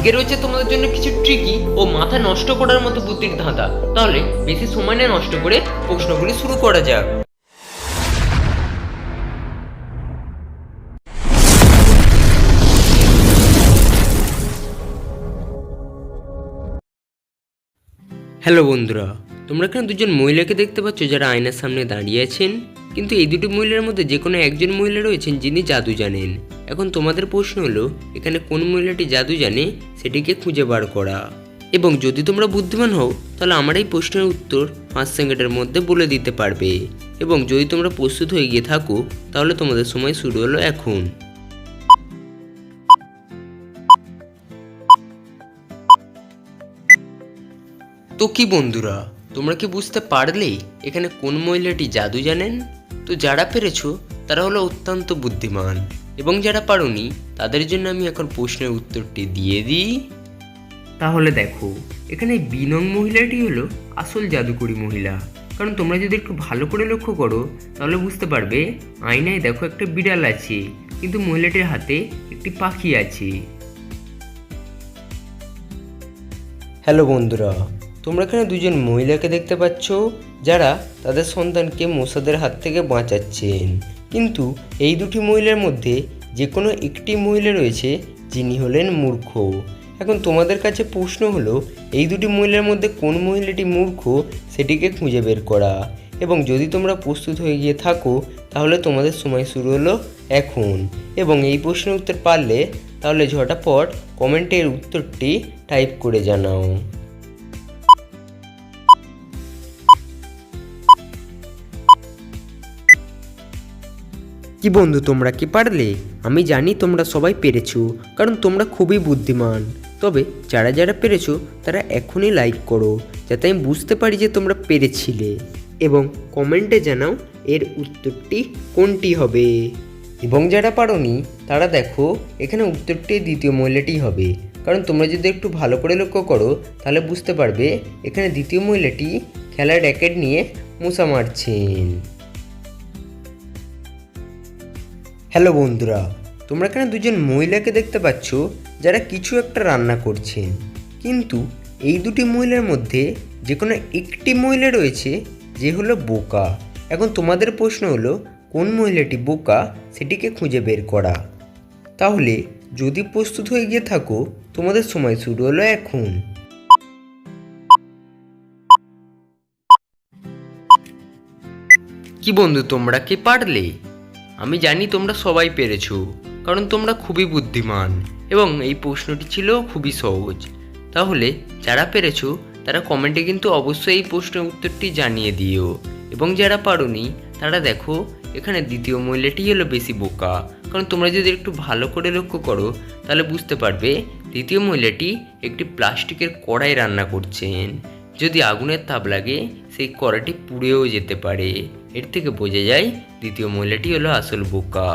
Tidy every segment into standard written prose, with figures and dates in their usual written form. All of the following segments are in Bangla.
আজকে রয়েছে তোমাদের জন্য কিছু ট্রিকি ও মাথা নষ্ট করার মতো বুদ্ধির ধাঁধা। তাহলে বেশি সময় না নষ্ট করে প্রশ্নগুলি শুরু করা যাক। হ্যালো বন্ধুরা, তোমরা এখানে দুজন মহিলাকে দেখতে পাচ্ছ যারা আয়নার সামনে দাঁড়িয়ে আছেন। কিন্তু এই দুটি মহিলার মধ্যে যে কোনো একজন মহিলা রয়েছেন যিনি জাদু জানেন। এখন তোমাদের প্রশ্ন হলো, এখানে কোন মহিলাটি জাদু জানে সেটিকে খুঁজে বার করা। এবং যদি তোমরা বুদ্ধিমান হও তাহলে আমার এই প্রশ্নের উত্তর 5 সেকেন্ডের মধ্যে বলে দিতে পারবে। এবং যদি তোমরা প্রস্তুত হয়ে গিয়ে থাকো তাহলে তোমাদের সময় শুরু হলো এখন। তো কি বন্ধুরা, তোমরা কি বুঝতে পারলে এখানে কোন মহিলাটি জাদু জানেন? তো যারা পেরেছো তারা হলো অত্যন্ত বুদ্ধিমান, এবং যারা পারোনি তাদের জন্য আমি এখন প্রশ্নের উত্তরটি দিয়ে দিই। তাহলে দেখো, এখানে বি নং মহিলাটি হলো আসল জাদুকরী মহিলা। কারণ তোমরা যদি একটু ভালো করে লক্ষ্য করো তাহলে বুঝতে পারবে আয়নায় দেখো একটা বিড়াল আছে, কিন্তু মহিলাটির হাতে একটি পাখি আছে। হ্যালো বন্ধুরা, তোমরা এখানে দুজন মহিলাকে দেখতে পাচ্ছ যারা তাদের সন্তানকে মশাদের হাত থেকে বাঁচাচ্ছেন। কিন্তু এই দুটি মহিলার মধ্যে যে কোনো একটি মহিলা রয়েছে যিনি হলেন মূর্খ। এখন তোমাদের কাছে প্রশ্ন হলো, এই দুটি মহিলার মধ্যে কোন মহিলাটি মূর্খ সেটিকে খুঁজে বের করা। এবং যদি তোমরা প্রস্তুত হয়ে গিয়ে থাকো তাহলে তোমাদের সময় শুরু হলো এখন। এবং এই প্রশ্নের উত্তর পারলে তাহলে ঝটাপট কমেন্টের উত্তরটি টাইপ করে জানাও। কি বন্ধু, তোমরা কি পারলে? আমি জানি তোমরা সবাই পেরেছো, কারণ তোমরা খুবই বুদ্ধিমান। তবে যারা যারা পেরেছো তারা এখনই লাইক করো, যাতে আমি বুঝতে পারি যে তোমরা পেরেছিলে। এবং কমেন্টে জানাও এর উত্তরটি কোনটি হবে। এবং যারা পারোনি তারা দেখো, এখানে উত্তরটি দ্বিতীয় মহিলাটি হবে। কারণ তোমরা যদি একটু ভালো করে লক্ষ্য করো তাহলে বুঝতে পারবে এখানে দ্বিতীয় মহিলাটি খেলার র্যাকেট নিয়ে মশা মারছেন। হ্যালো বন্ধুরা, তোমরা এখানে দুজন মহিলাকে দেখতে পাচ্ছ যারা কিছু একটা রান্না করছেন। কিন্তু এই দুটি মহিলার মধ্যে যে কোনো একটি মহিলা রয়েছে যে হলো বোকা। এখন তোমাদের প্রশ্ন হলো, কোন মহিলাটি বোকা সেটিকে খুঁজে বের করা। তাহলে যদি প্রস্তুত হয়ে গিয়ে থাকো তোমাদের সময় শুরু হলো এখন। কি বন্ধু, তোমরা কি পারলে? আমি জানি তোমরা সবাই পেরেছো, কারণ তোমরা খুবই বুদ্ধিমান এবং এই প্রশ্নটি ছিল খুবই সহজ। তাহলে যারা পেরেছো তারা কমেন্টে কিন্তু অবশ্যই এই প্রশ্নের উত্তরটি জানিয়ে দিও। এবং যারা পারোনি তারা দেখো, এখানে দ্বিতীয় মহিলাটি হলো বেশি বোকা। কারণ তোমরা যদি একটু ভালো করে লক্ষ্য করো তাহলে বুঝতে পারবে দ্বিতীয় মহিলাটি একটি প্লাস্টিকের কড়াই রান্না করছেন। যদি আগুনের তাপ লাগে সেই কড়াইটি পুড়েও যেতে পারে। এর থেকে বোঝা যায় দ্বিতীয় মহিলাটি হলো আসল বোকা।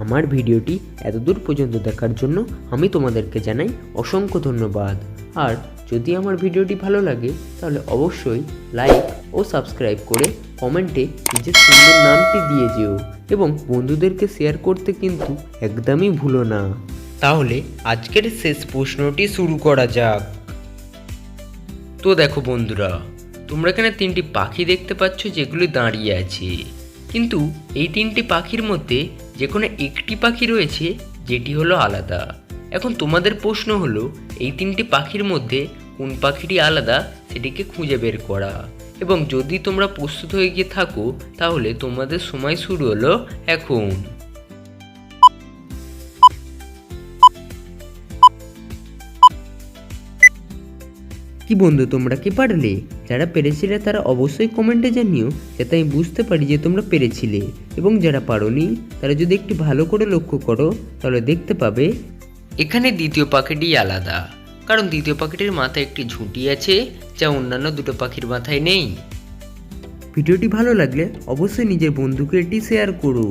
আমার ভিডিওটি এতদূর পর্যন্ত দেখার জন্য আমি তোমাদেরকে জানাই অসংখ্য ধন্যবাদ। আর যদি আমার ভিডিওটি ভালো লাগে তাহলে অবশ্যই লাইক ও সাবস্ক্রাইব করে কমেন্টে নিজের সুন্দর নামটি দিয়ে যেও। এবং বন্ধুদেরকে শেয়ার করতে কিন্তু একদমই ভুলো না। তাহলে আজকের শেষ প্রশ্নটি শুরু করা যাক। তো দেখো বন্ধুরা, তোমরা এখানে 3টি পাখি দেখতে পাচ্ছ যেগুলি দাঁড়িয়ে আছে। কিন্তু এই 3টি পাখির মধ্যে যে কোনো একটি পাখি রয়েছে যেটি হলো আলাদা। এখন তোমাদের প্রশ্ন হলো, এই 3টি পাখির মধ্যে কোন পাখিটি আলাদা সেটিকে খুঁজে বের করা। এবং যদি তোমরা প্রস্তুত হয়ে গিয়ে থাকো তাহলে তোমাদের সময় শুরু হলো এখন। কি বন্ধু, তোমরা কি পারলে? যারা পেরেছিলে তারা অবশ্যই কমেন্টে জানিও, যাতে আমি বুঝতে পারি যে তোমরা পেরেছিলে। এবং যারা পারোনি তারা যদি একটু ভালো করে লক্ষ্য করো তাহলে দেখতে পাবে এখানে দ্বিতীয় পাখিটি আলাদা। কারণ দ্বিতীয় পাখিটির মাথায় একটি ঝুঁটি আছে, যা অন্যান্য দুটো পাখির মাথায় নেই। ভিডিওটি ভালো লাগলে অবশ্যই নিজের বন্ধুকে এটি শেয়ার করো।